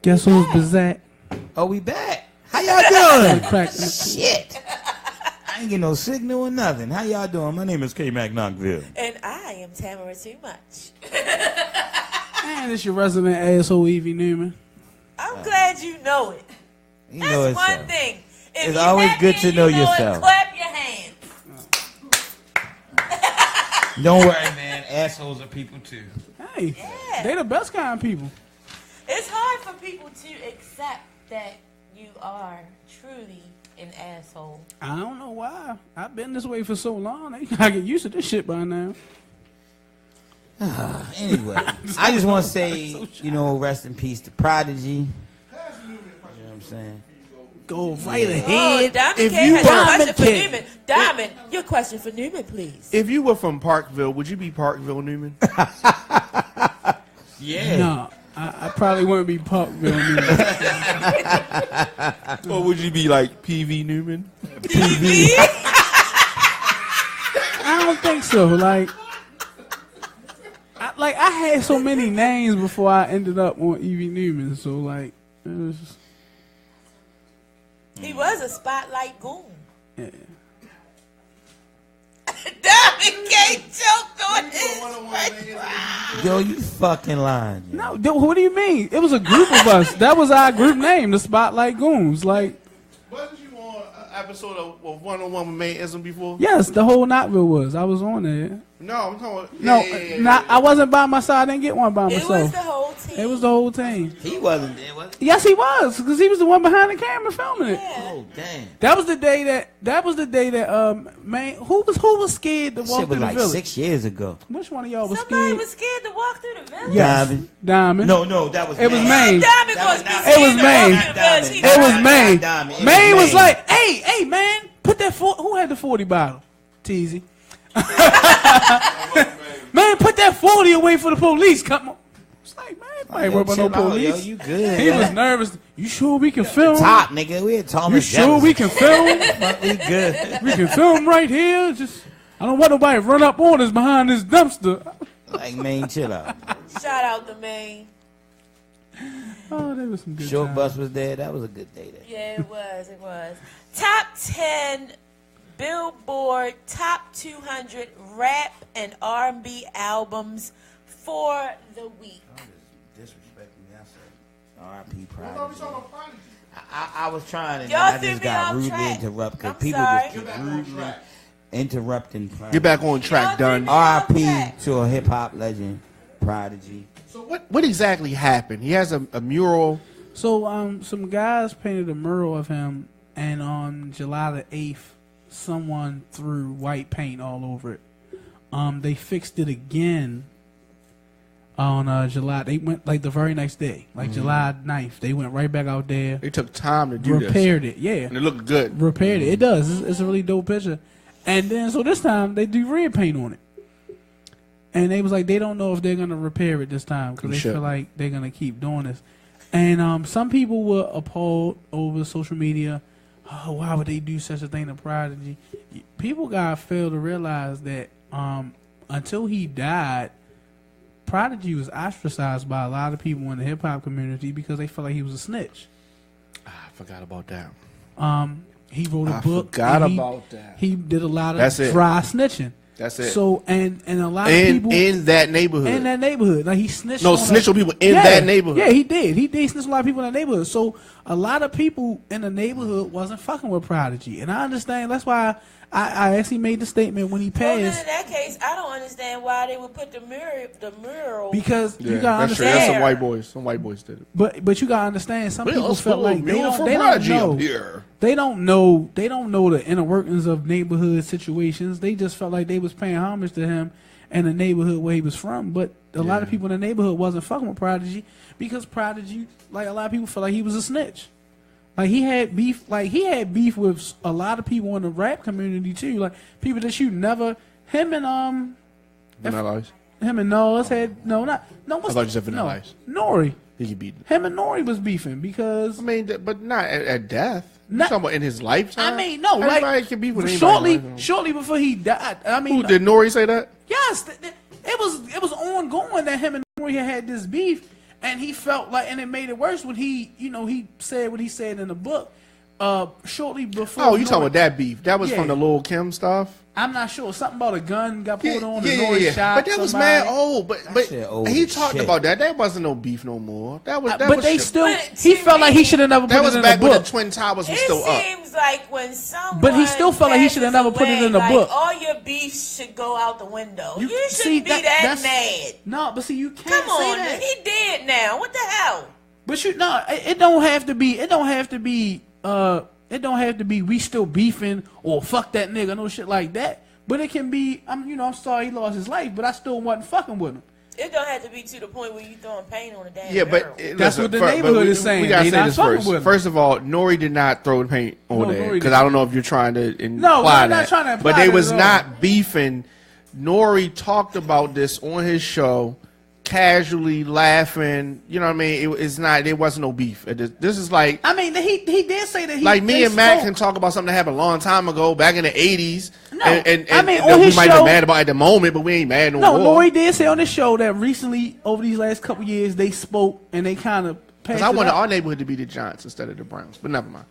Guess who's Bizak? Oh, we back. How y'all doing? Shit. I ain't getting no signal or nothing. How y'all doing? My name is K. Mac Knoxville. And I am Tamara Too Much. And it's your resident asshole, Evie Newman. I'm glad you know it. You That's know one thing. If it's always good to know yourself. Clap your hands. Don't worry, man. Assholes are people too. Hey, they the best kind of people. It's hard for people to accept that you are truly an asshole. I don't know why. I've been this way for so long. They gotta get used to this shit by now. Anyway, I just want to say, rest in peace to Prodigy. You know what I'm saying? Go right ahead. Diamond K has a question for Newman. Diamond, your question for Newman, please. If you were from Parkville, would you be Parkville Newman? Yeah. No, I probably wouldn't be Parkville Newman. Or would you be like PV Newman? PV? I don't think so. I had so many names before I ended up on Evie Newman. So it was just, He was a spotlight goon. yeah. Diamond K choked on his Yo, you fucking lying. Yo. No, what do you mean? It was a group of us. That was our group name, the Spotlight Goons. Wasn't you on an episode of One-on-One with May Ism before? Yes, the whole Knoxville was. I was on there. No, I'm talking No, I wasn't by myself. I didn't get one by myself. It was the whole team. It was the whole team. He wasn't there, was he? Yes, he was, because he was the one behind the camera filming it. Yeah. Oh, damn. That was the day that man, who was scared to walk Shit through was the like village? 6 years ago. Which one of y'all was Somebody scared? was scared to walk through the village. Yes. Diamond. No, that was It was Maine. Maine. Diamond That was was not- scared It was to Maine. walk through the village. He It was not- Maine. Diamond. It Maine was Maine. like, hey, man, put that who had the 40 bottle? Teasy. Man, put that 40 away for the police. Come on. It's like, man, I ain't worried about no Chill out, police. yo, you good. He was nervous. You sure we can film? Top, nigga. We had Thomas You sure we can film? We good. We can film right here. Just, I don't want nobody to run up on us behind this dumpster. Like, man, chill out. Shout out to Maine. Oh, there was some good Short times. Bus was there. That was a good day there. Yeah, it was. It was. Top 10 Billboard Top 200 Rap and R&B albums for the week. Disrespecting me. I said, R.I.P. Prodigy. I was trying and Y'all I threw just me got off rudely track. interrupted because I'm people sorry. just keep rudely interrupting Prodigy. Get back on track, Y'all done. threw me R.I.P. to a hip-hop legend, Prodigy. So what exactly happened? He has a mural. So, some guys painted a mural of him, and on July the 8th, someone threw white paint all over it. They fixed it again on July. They went like the very next day, like July 9th. They went right back out there, It took time to do repaired it. Yeah, and it looked good. repaired it. It does. It's a really dope picture. And then so this time they do red paint on it. And they was like, they don't know if they're gonna repair it this time because they feel like they're gonna keep doing this. And some people were appalled over social media. Oh, why would they do such a thing to Prodigy? People gotta fail to realize that until he died, Prodigy was ostracized by a lot of people in the hip hop community because they felt like he was a snitch. I forgot about that. He wrote a I book. forgot and about that. He did a lot of That's it. dry snitching. That's it. So and a lot of people in that neighborhood. in that neighborhood, like he snitched. No, on snitch on people in that neighborhood. Yeah, he did. He snitched a lot of people in that neighborhood. So a lot of people in the neighborhood wasn't fucking with Prodigy, and I understand. That's why I actually made the statement when he Well, then passed. in that case, I don't understand why they would put the mural. Because you Yeah, gotta that's true. understand, That's some white boys. Some white boys did it. but you gotta understand. Some people let's felt put a like they mural don't for they don't Prodigy know. up here. They don't know the inner workings of neighborhood situations. They just felt like they was paying homage to him in the neighborhood where he was from. But a lot of people in the neighborhood wasn't fucking with Prodigy because Prodigy, like a lot of people felt like he was a snitch. Like he had beef with a lot of people in the rap community too. Like people that you never him and Vanilla Ice. him and Nas had what's I thought you said Vanilla Ice. Nori. He could beat. Him and Nori was beefing because I mean, but not at death. You Not- talking about in his lifetime? I mean, no, Everybody like can beef with anybody. shortly before he died. I mean, Who did Nori say that? yes, it was ongoing that him and Nori had this beef, And he felt like, and it made it worse when he said what he said in the book. Shortly before. Oh, you talking about that beef? That was from the Lil Kim stuff. I'm not sure. Something about a gun got pulled on. Yeah. Shot but that was mad old. But old he talked about that. That wasn't no beef no more. That was. But they still. He felt like he should have never put it in the book. That was back when the Twin Towers was still up. It seems like when someone. But he still felt like he should have never put it in the book. All your beefs should go out the window. You shouldn't be that mad. No, but see, you can't. Come on, say that. he dead now. What the hell? But it don't have to be. It don't have to be. It don't have to be we still beefing or fuck that nigga, no shit like that. But it can be, I'm sorry he lost his life, but I still wasn't fucking with him. It don't have to be to the point where you throwing pain on the damn girl. But that's what the neighborhood is saying. We gotta say this first. First of all, Nori did not throw the paint on there because I don't know if you're trying to imply that. Not trying to imply but they was not beefing. Nori talked about this on his show. Casually laughing, you know what I mean? It's not. There wasn't no beef. This is like. I mean, he did say that. Like me and Matt can talk about something that happened a long time ago, back in the '80s. No, and I mean, that we might be mad about at the moment, but we ain't mad no more. No, Nori did say on the show that recently, over these last couple years, they spoke and they kind of. Because I wanted our neighborhood to be the Giants instead of the Browns, but never mind.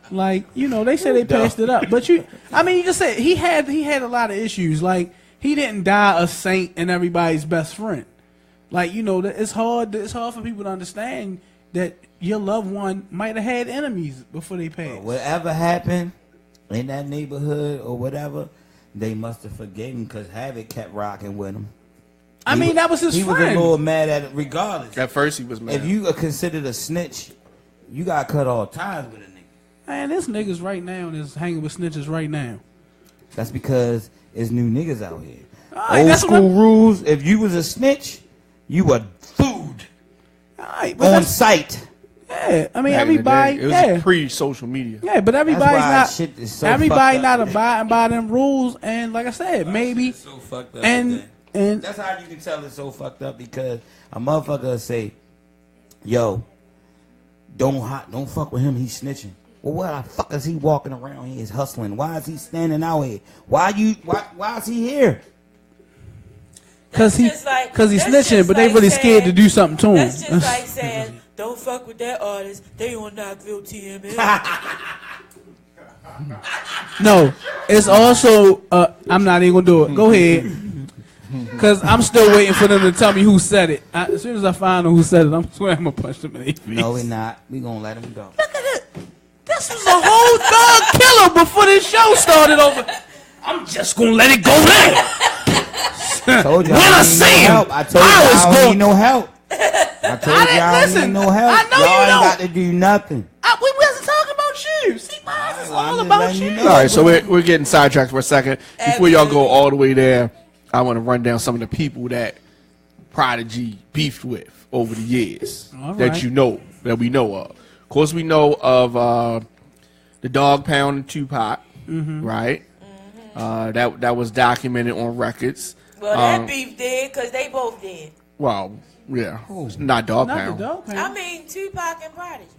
Like, they say they passed it up. But you just said he had a lot of issues. Like, he didn't die a saint and everybody's best friend. Like, it's hard for people to understand that your loved one might have had enemies before they passed. Whatever happened in that neighborhood or whatever, they must have forgiven because Havoc kept rocking with him. That was his friend. He was a little mad at it regardless. At first he was mad. If you are considered a snitch, you got to cut all ties with a nigga. Man, this niggas right now is hanging with snitches right now. That's because there's new niggas out here. Right, old school rules, if you was a snitch, you were food on site. Yeah, I mean, everybody. It was pre-social media. Yeah, but everybody's not abiding by them rules. And like I said, maybe. So fucked up. And that's how you can tell it's so fucked up because a motherfucker will say, "Yo, don't fuck with him. He's snitching." Well, why the fuck is he walking around here? He's hustling. Why is he standing out here? Why is he here? Because he's snitching, but they really scared to do something to him. That's just like saying, don't fuck with that artist. They on Knoxville TML. No, it's also, I'm not even going to do it. Go ahead. Because I'm still waiting for them to tell me who said it. As soon as I find out who said it, I'm swearing I'm going to punch them in the face. No, we're not. We're going to let him go. Look at it. This was a whole thug killer before this show started over. I'm just going to let it go there. Told you when I see him, I told you I don't need no help. I told you I don't need no help. I know y'all you don't. Ain't got to do nothing. We wasn't talking about you. See, mine is all about you. All right, so we're getting sidetracked for a second. Before y'all go all the way there, I want to run down some of the people that Prodigy beefed with over the years that we know of. Of course, we know of the Dog Pound and Tupac, right? Mm-hmm. That was documented on records. Well, that beef did because they both did. Well, yeah, not Dog Pound. I mean, Tupac and Prodigy.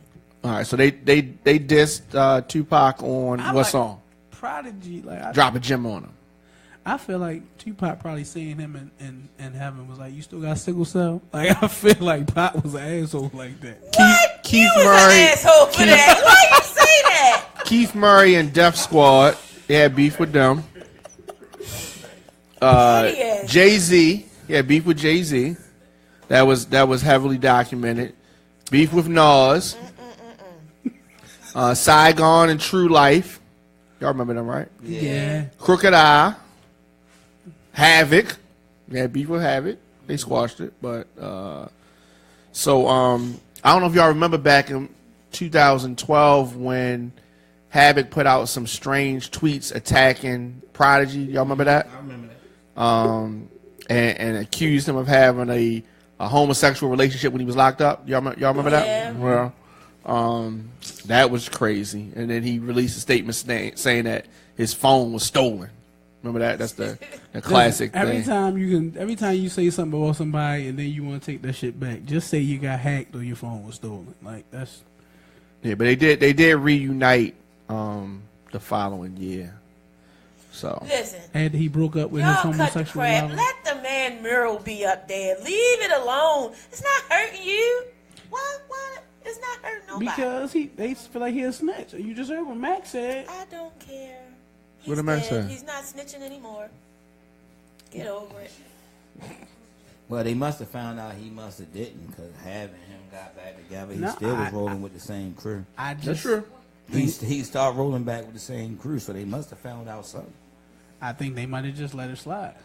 All right, so they dissed Tupac on what song? Prodigy, Drop a Gem on him. I feel like Tupac probably seeing him in heaven was like, you still got sickle cell? Like, I feel like Pac was an asshole like that. What? Keith you was an asshole for that. Why you say that? Keith Murray and Def Squad, they had beef with them. Jay-Z, beef with Jay-Z. That was heavily documented. Beef with Nas. Saigon and True Life. Y'all remember them, right? Yeah. Crooked Eye. Havoc. They had beef with Havoc. They squashed it. But, I don't know if y'all remember back in 2012 when Havoc put out some strange tweets attacking Prodigy. Y'all remember that? I remember that. And accused him of having a homosexual relationship when he was locked up. Y'all remember that? Well, that was crazy. And then he released a statement saying that his phone was stolen. Remember that? That's the classic every thing. Every time you say something about somebody and then you want to take that shit back, just say you got hacked or your phone was stolen. Like, that's... Yeah, but they did reunite the following year. So listen, after he broke up with his homosexual cut the crap. lover. Let the man mural be up there. Leave it alone. It's not hurting you. What? It's not hurting nobody. Because they feel like he a snitch. You just heard what Max said. I don't care. What did Max say? He's not snitching anymore. Get over it. Well, they must have found out he must have didn't, because having him got back together, he still was rolling with the same crew. That's true. He started rolling back with the same crew, so they must have found out something. I think they might have just let it slide.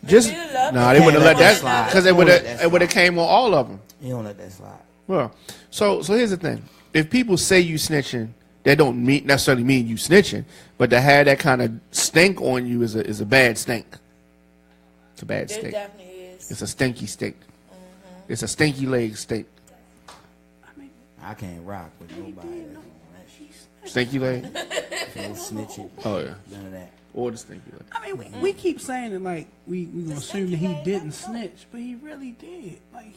They wouldn't have let that slide because it would have came on all of them. You don't let that slide. Well, so here's the thing: if people say you snitching, that don't necessarily mean you snitching, but to have that kind of stink on you is a bad stink. It's a bad stink. It definitely is. It's a stinky stink. Mm-hmm. It's a stinky leg stink. I can't rock with nobody. Stinky leg. No snitching. Oh yeah. None of that. Or the stinky leg. I mean, we keep saying it like we gonna assume that he didn't snitch, but he really did. Like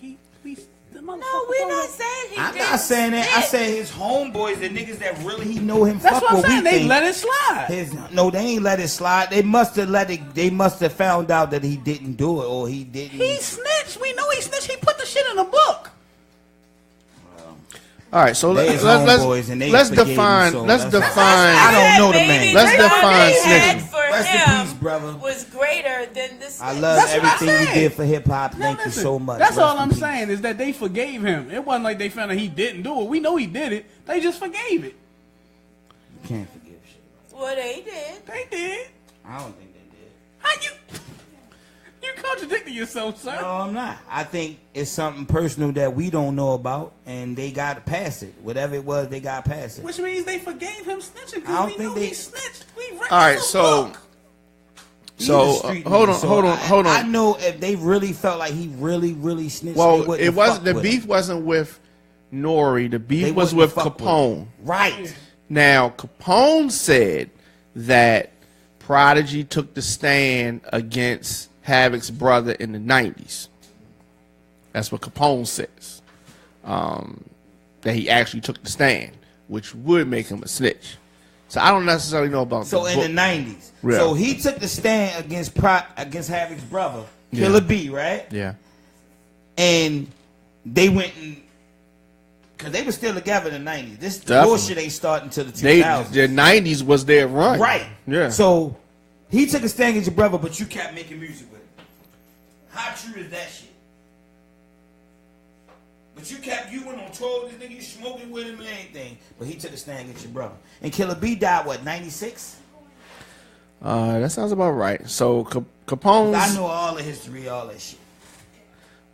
the motherfucker. No, we're not saying he I'm didn't not saying that. I snitch. said his homeboys, the niggas that really he know him. That's fuck what I'm what saying. we They think. let it slide. No, they ain't let it slide. They must have let it. They must have found out that he didn't do it, or he didn't. He snitched. We know he snitched. He put the shit in a book. All right, so let's define. I don't know the man. Let's define snitching. For Rest in him peace, brother. was greater than this. I love everything you did for hip hop. Thank you so much. That's all I'm saying is that they forgave him. It wasn't like they found out he didn't do it. We know he did it. They just forgave it. You can't forgive shit. Well, they did. They did. I don't think they did. How you? You contradicting yourself, sir. No, I'm not. I think it's something personal that we don't know about, and they got to pass it. Whatever it was, they got to pass it. Which means they forgave him snitching I don't because we think know they- he snitched. We read All right, the so book. hold on. I know if they really felt like he really snitched. Well, it wasn't the beef wasn't with Nori. The beef was with Capone. Right. Now Capone said that Prodigy took the stand against Havoc's brother in the 90s. That's what Capone says. That he actually took the stand, which would make him a snitch. So I don't necessarily know about So in the 90s. Yeah. So he took the stand against Havoc's brother, Killer B, right? Yeah. And they went and because they were still together in the 90s. This Definitely. bullshit ain't starting until the 2000s. The 90s was their run. Right. Yeah. So he took a stand against your brother, but you kept making music with him. How true is that shit? But you went on tour with this nigga, you smoking with him and anything. But he took a stand against your brother. And Killer B died, what, 96? That sounds about right. So Capone's... I know all the history, all that shit.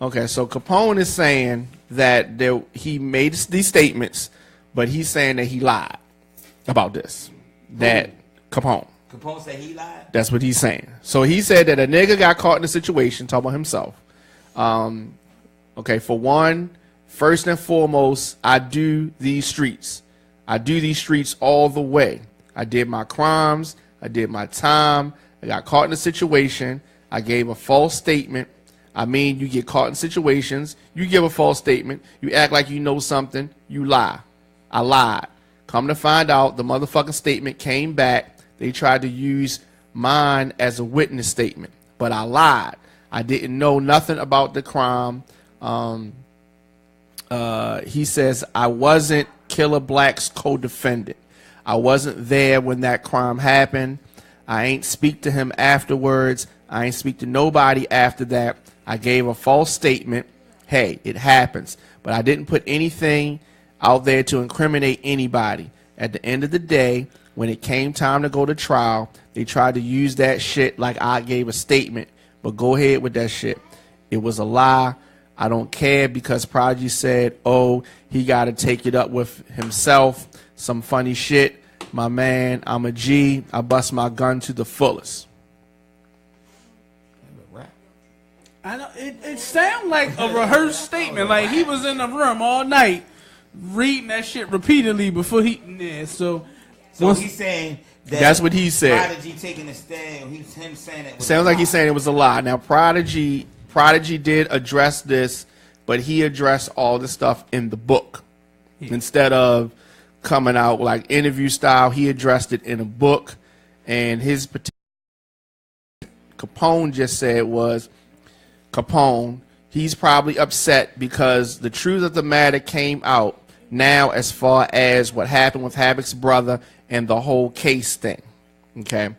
Okay, so Capone is saying that he made these statements, but he's saying that he lied about this. That Capone. Capone said he lied? That's what he's saying. So he said that a nigga got caught in a situation, talking about himself. Okay, for one, first and foremost, I do these streets. I do these streets all the way. I did my crimes. I did my time. I got caught in a situation. I gave a false statement. I mean, you get caught in situations. You give a false statement. You act like you know something. You lie. I lied. Come to find out, the motherfucking statement came back. They tried to use mine as a witness statement, but I lied. I didn't know nothing about the crime. He says I wasn't Killer Black's co-defendant. I wasn't there when that crime happened. I ain't speak to him afterwards. I ain't speak to nobody after that. I gave a false statement. Hey, it happens. But I didn't put anything out there to incriminate anybody. At the end of the day, when it came time to go to trial, they tried to use that shit like I gave a statement. But go ahead with that shit. It was a lie. I don't care because Prodigy said, oh, he got to take it up with himself. Some funny shit. My man, I'm a G. I bust my gun to the fullest. I know it sounds like a rehearsed statement. Like he was in the room all night reading that shit repeatedly before he. Yeah, so he's saying that's what he said. Prodigy taking a stand. He's him saying it. Sounds like he's saying it was a lie. Now Prodigy did address this, but he addressed all the stuff in the book instead of coming out like interview style. He addressed it in a book, and his Capone just said was. Capone, he's probably upset because the truth of the matter came out now as far as what happened with Havoc's brother and the whole case thing. Okay,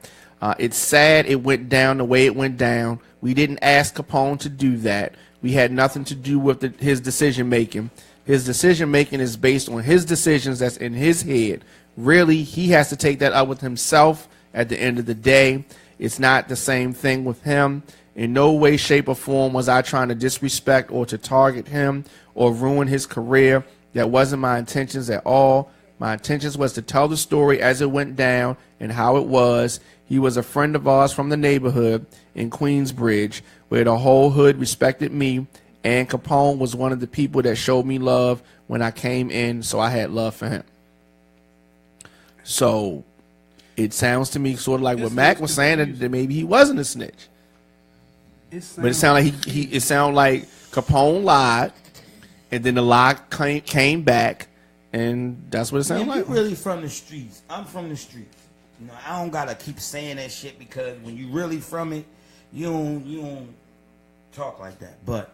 it's sad it went down the way it went down. We didn't ask Capone to do that. We had nothing to do with his decision making. His decision making is based on his decisions that's in his head. Really, he has to take that up with himself at the end of the day. It's not the same thing with him. In no way, shape, or form was I trying to disrespect or to target him or ruin his career. That wasn't my intentions at all. My intentions was to tell the story as it went down and how it was. He was a friend of ours from the neighborhood in Queensbridge, where the whole hood respected me, and Capone was one of the people that showed me love when I came in, so I had love for him. So it sounds to me sort of like what Mac was saying, that maybe he wasn't a snitch. But it sounded like it sounded like Capone lied, and then the lie came back, and that's what it sounded like. You really from the streets. I'm from the streets. You know, I don't gotta keep saying that shit because when you really from it, you don't talk like that. But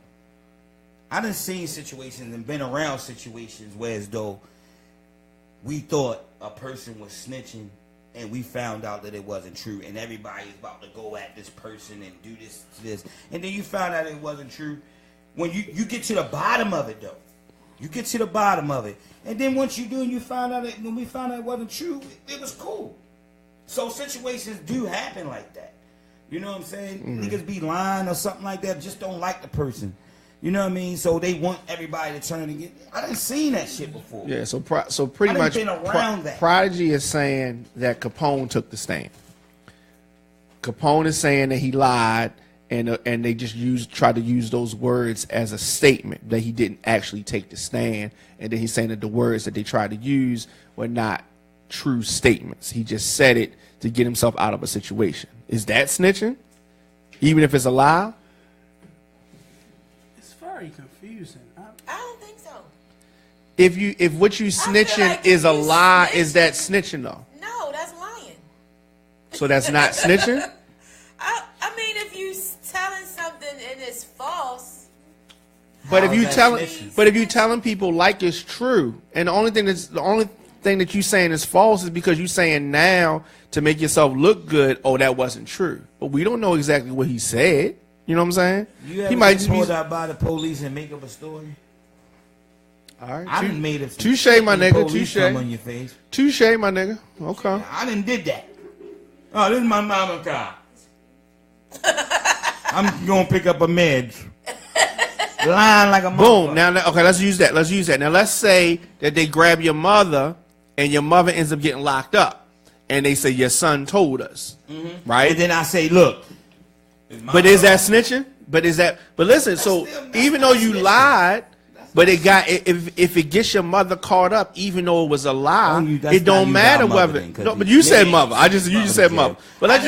I done seen situations and been around situations where as though we thought a person was snitching and we found out that it wasn't true, and everybody is about to go at this person and do this, and then you found out it wasn't true. When you get to the bottom of it, though, you get to the bottom of it, and then once you do and you find out when we found out it wasn't true, it was cool. So situations do happen like that. You know what I'm saying? Mm-hmm. Niggas be lying or something like that, just don't like the person. You know what I mean? So they want everybody to turn again. I done seen that shit before. Yeah, so pretty much been around that. Prodigy is saying that Capone took the stand. Capone is saying that he lied, and they just tried to use those words as a statement that he didn't actually take the stand, and then he's saying that the words that they tried to use were not true statements. He just said it to get himself out of a situation. Is that snitching? Even if it's a lie? Confusing. I don't think so. If what you snitching like is a lie, is that snitching though? No, that's lying. So that's not snitching? I mean, if you telling something and it's false. But if you telling people like it's true, and the only thing that you saying is false is because you saying now to make yourself look good, oh, that wasn't true. But we don't know exactly what he said. You know what I'm saying? You ever been pulled out by the police and make up a story? All right. I done made a touche, my nigga. Touche. On your face. Touche, my nigga. Okay. I done did that. Oh, this is my mama's car. I'm gonna pick up a meds. Lying like a boom. Now, okay, let's use that. Now, let's say that they grab your mother, and your mother ends up getting locked up, and they say your son told us, right? And then I say, look. But is that snitching? But listen, so even though you lied, but it got if it gets your mother caught up, even though it was a lie, it don't matter whether. No, but you said mother. You just said mother. But I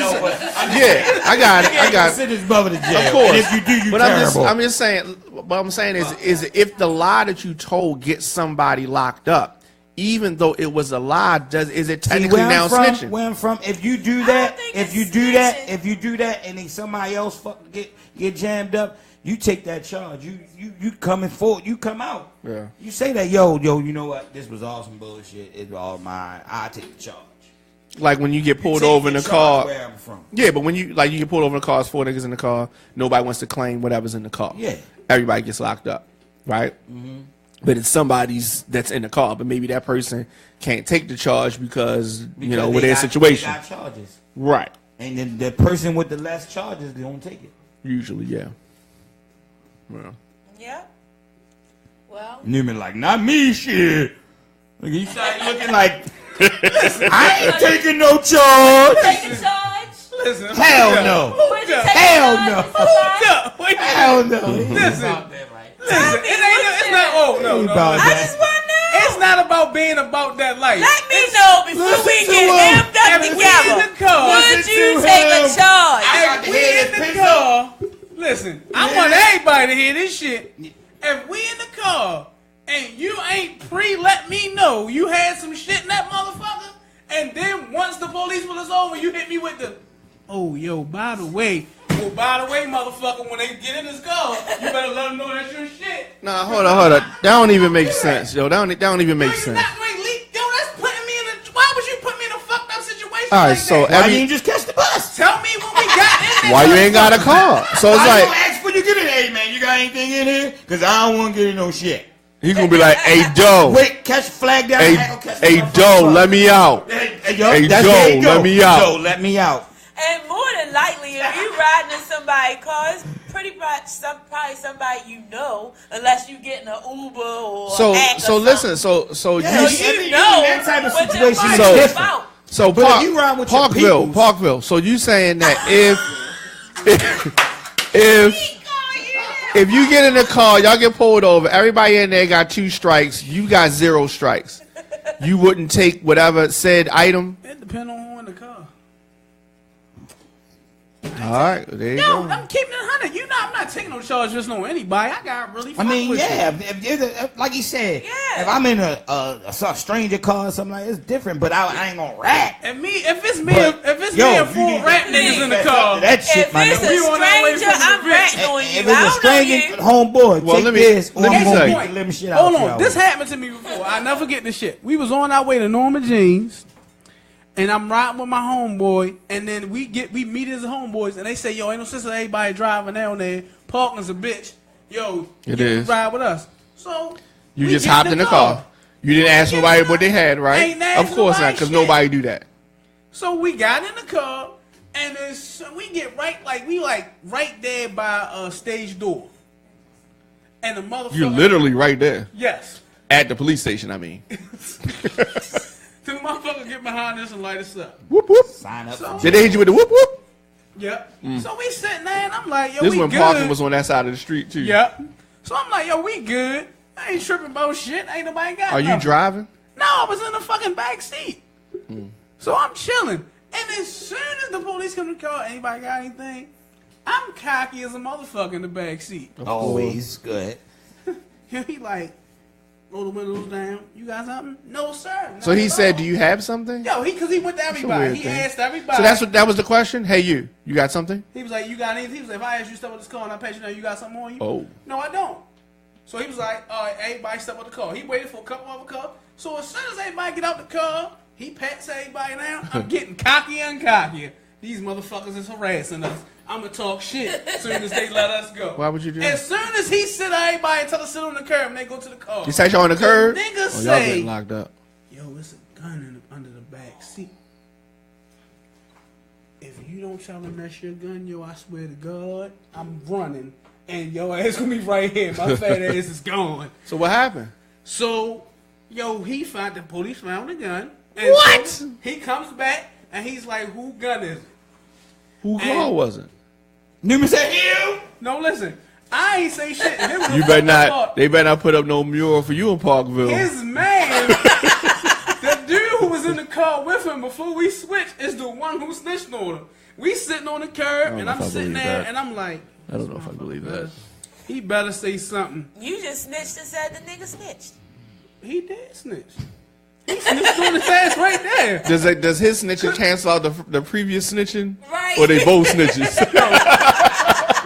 got it. Send his mother to jail. Of course. And if you do, you terrible. I'm just saying. What I'm saying is if the lie that you told gets somebody locked up, even though it was a lie, is it technically now snitching? Where I'm from, if you do that, and then somebody else get jammed up, you take that charge. You coming forward, you come out. Yeah. You say that, yo, you know what? This was all some bullshit. It's all mine. I take the charge. Like when you get pulled over in the car. Where I'm from. Yeah, but when you get pulled over in the car, it's 4 niggas in the car. Nobody wants to claim whatever's in the car. Yeah. Everybody gets locked up, right? Mm-hmm. But it's somebody's that's in the car, but maybe that person can't take the charge because you know, with their situation. They got charges. Right. And then the person with the less charges, they don't take it. Usually, yeah. Well. Yeah. Well. Newman like, not me, shit. Look, he started looking like, I ain't taking no charge. Taking charge? Listen. Hell no. Hell no. Hell no. Listen. It's not. Oh no. I just want to know. It's not about being about that life. Let me know before we get amped up together. Would you take a charge? If we in the car, listen. I want everybody to hear this shit. If we in the car and you ain't let me know you had some shit in that motherfucker, and then once the police pull us over, you hit me with the, oh yo, by the way, Well, by the way, motherfucker, when they get in this car, you better let them know that's your shit. Nah, hold on. That don't even make sense, yo. That don't even make sense. That's putting me in a. Why would you put me in a fucked up situation? All right, like so that? Why didn't you just catch the bus? Tell me when we got in there. Why you ain't got a car? So it's I like don't ask when you get in. Hey man, you got anything in here? Because I don't want to get in no shit. he's gonna be like, "Hey, Doe, Wait, catch flag down. hey, Doe, let me out. Hey, Doe, let me out. Doe, let me out. And more than likely, if you riding in somebody's car, it's pretty much probably somebody you know, unless you get in an Uber or So Act or so listen, so Yeah, So you in know that type of what your situation money's is different. about. So But if you ride with your peoples- Parkville. So you saying that if you get in the car, y'all get pulled over, everybody in there got 2 strikes, you got 0 strikes. You wouldn't take whatever said item? It depends on who in the car. All right, there you No, go. I'm keeping it 100. You know, I'm not taking no charge just on anybody. I got really. I mean, with yeah, you. if like he said, Yeah. if I'm in a stranger car or something like that, it's different. But I ain't gonna rat. If it's me, But, if it's yo, me and you full need to- rat niggas in the car. That shit, If my it's nigga. We on our way a stranger, from the I'm bitch. ratting on you. If I it's a don't stranger, know you. homeboy, Well, take let me- this. let me I'm gonna say- beat the living shit out Hold of on, y'all. this happened to me before. I never forget this shit. We was on our way to Norma Jeans, and I'm riding with my homeboy, and then we meet as homeboys, and they say, "Yo, ain't no sense of everybody driving down there. Parking's a bitch. Yo, It you is. ride with us." So You we just get hopped in the car. You didn't ask nobody what they had, right? Ain't asked Of course not, nobody because shit. nobody do that. So we got in the car, and we get right there by a stage door, and the motherfucker. You're literally right there Yes. at the police station. I mean, Till the motherfucker get behind us and light us up. whoop whoop. Sign up. So- for Did they hit you with the whoop whoop? Yep. So we sitting there, and I'm like, yo, This we when good. parking was on that side of the street too. Yep. So I'm like, yo, we good. I ain't tripping about shit. Ain't nobody got Are you nothing. driving? No, I was in the fucking back seat. So I'm chilling. And as soon as the police come to the car, anybody got anything? I'm cocky as a motherfucker in the back seat. Always good. He like, roll the windows down. You got something? No, sir. So Not he at said, all. "Do you have something?" Yo, because he went to a everybody. weird He thing. asked everybody. So that was the question. Hey, you got something? He was like, you got anything? He was like, if I ask you to step with this car and I pass you down, you got something on you? Oh. No, I don't. So he was like, all right, everybody step with the car. He waited for a couple of the car. So as soon as everybody get out the car, he pats everybody down. I'm getting cockier and cockier. These motherfuckers is harassing us. I'm going to talk shit as soon as they let us go. Why would you do that? As soon as he sit everybody and tell us to sit on the curb and they go to the car. You sat you on the curb? Nigga Oh, y'all say, getting locked up. yo, it's a gun under the back seat. If you don't tell him that's your gun, yo, I swear to God, I'm running. And your ass gonna be right here. My fat ass is gone. So what happened? So, yo, the police found the gun. And What? so he comes back and he's like, who gun is it? Who And- car was it? Newman said, "You." No, listen. I ain't say shit. It was You a better fucking not. thought. They better not put up no mural for you in Parkville. His man, the dude who was in the car with him before we switched, is the one who snitched on him. We sitting on the curb, don't and know I'm if I sitting believe there, that. and I'm like, I don't know if I believe that. he better say something. You just snitched and said the nigga snitched. He did snitch. He snitched on his ass right there. Does his snitching cancel out the previous snitching? Right. Or they both snitches?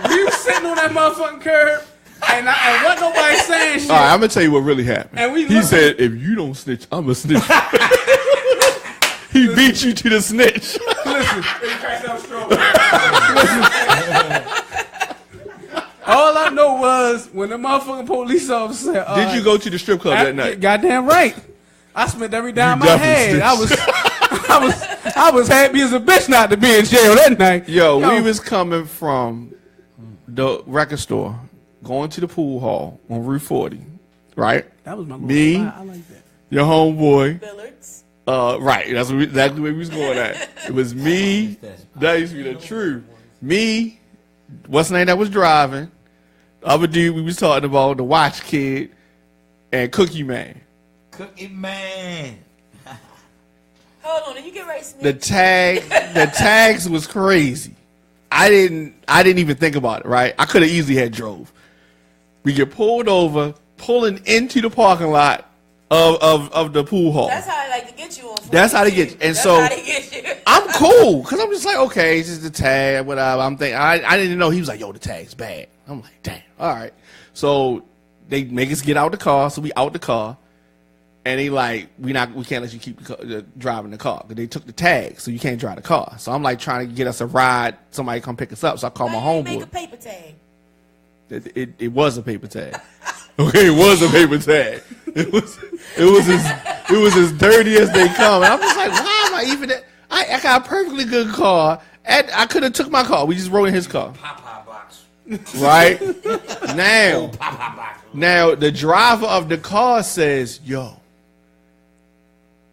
We was sitting on that motherfucking curb, and wasn't nobody saying shit. All right, I'm gonna tell you what really happened. And we He looked- said, "If you don't snitch, I'm a snitch." He beat you to the snitch. Listen. All I know was when the motherfucking police officer said, Did you go to the strip club that night? Goddamn right. I spent every dime You I had. definitely I was happy as a bitch not to be in jail that night. Yo, we was coming from the record store, going to the pool hall on Route 40, right? That was my little Me? spot. I like that. Your homeboy. Billards. Right, that's exactly where we was going at. It was me. That used to be the truth. Me. What's the name that was driving? The other dude we was talking about, the Watch Kid, and Cookie Man. Cookie man. Hold on, did you get right, Smith? The tags was crazy. I didn't even think about it, right? I could have easily had drove. We get pulled over, pulling into the parking lot. of the pool hall. That's how they like to get you on. That's how they get you. And that's so how they get you. I'm cool because I'm just like, okay, it's just the tag, whatever. I'm thinking, I didn't know he was like, yo, the tag's bad. I'm like, damn, all right. So they make us get out the car, so we out the car, and they like, we can't let you keep driving the car because they took the tag, so you can't drive the car. So I'm like trying to get us a ride, somebody come pick us up. So I call my homeboy. Make a paper tag. It was a paper tag. Okay, it was a paper tag. It was as dirty as they come. And I'm just like, why am I even? I got a perfectly good car. And I could have took my car. We just rode in his car. Papa box. Right now, the driver of the car says, "Yo,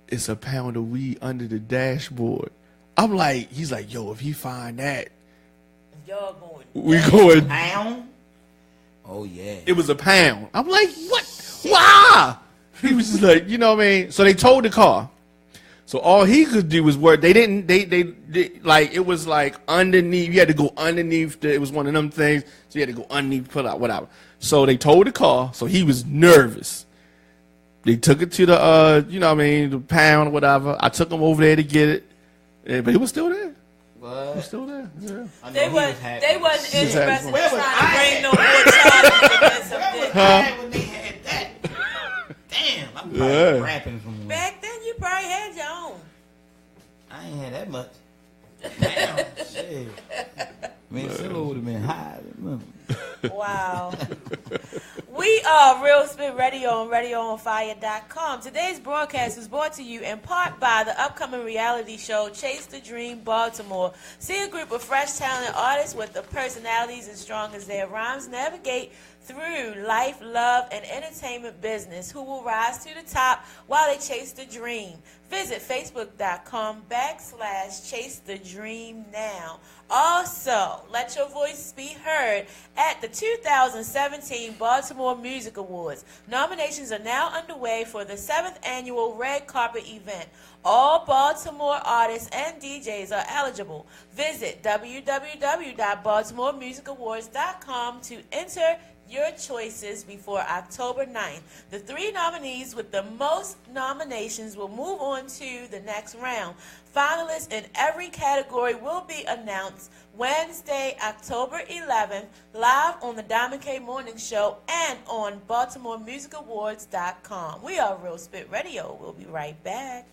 it's a pound of weed under the dashboard." I'm like, he's like, "Yo, if he find that, y'all going? We going pound." Oh, yeah. It was a pound. I'm like, what? Why? He was just like, you know what I mean? So they towed the car. So all he could do was work. They like, it was like underneath. You had to go underneath. It was one of them things. So you had to go underneath, pull out, whatever. So they towed the car. So he was nervous. They took it to the, you know what I mean, the pound or whatever. I took him over there to get it. But he was still there. What? He's still there. Yeah. They wasn't interested in Where was trying to bring I no more charges against them. When they had that. Damn, I'm probably rapping from Back then, you probably had your own. I ain't had that much. Damn, shit. Man, Silo would have been high. Wow. We are Real Spit Radio on RadioOnFire.com. Today's broadcast was brought to you in part by the upcoming reality show Chase the Dream Baltimore. See a group of fresh, talented artists with the personalities as strong as their rhymes navigate through life, love, and entertainment business who will rise to the top while they chase the dream. Visit Facebook.com/Chase the Dream now. Also, let your voice be heard at the 2017 Baltimore Music Awards. Nominations are now underway for the 7th annual Red Carpet event. All Baltimore artists and DJs are eligible. Visit www.baltimoremusicawards.com to enter your choices before October 9th. The 3 nominees with the most nominations will move on to the next round. Finalists in every category will be announced Wednesday, October 11th, live on the Diamond K Morning Show and on BaltimoreMusicAwards.com. We are Real Spit Radio. We'll be right back.